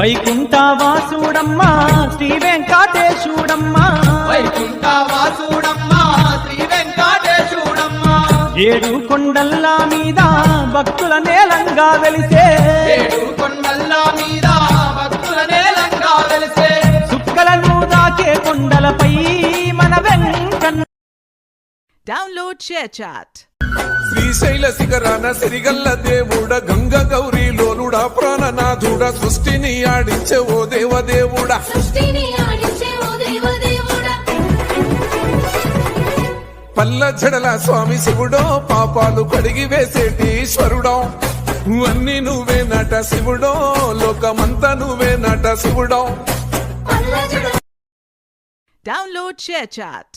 వైకుంఠవాసుడమ్మా శ్రీ వెంకటేశుడమ్మా వైకుంఠవాసుడమ్మా శ్రీ వెంకటేశుడమ్మా ఏడు కొండల మీద భక్తుల నేలంగా వెలిసే ఏడు కొండల మీద భక్తుల నేలంగా వెలిసే సుక్కలను దాకే కొండలపై మన వెంకన్న. Download ShareChat. శ్రీశైల శిఖరాన సిరిగల్ల దేవుడ గంగ గౌరీ లోలుడా ప్రాణనాథుడ సృష్టిని ఆడించే ఓ దేవదేవుడా పల్ల జడల స్వామి శివుడో పాపాలు కడిగి వేసేటి ఈశ్వరుడో అన్ని నువ్వే నట శివుడో లోకమంతా నువ్వే నట శివుడో. Download ShareChat.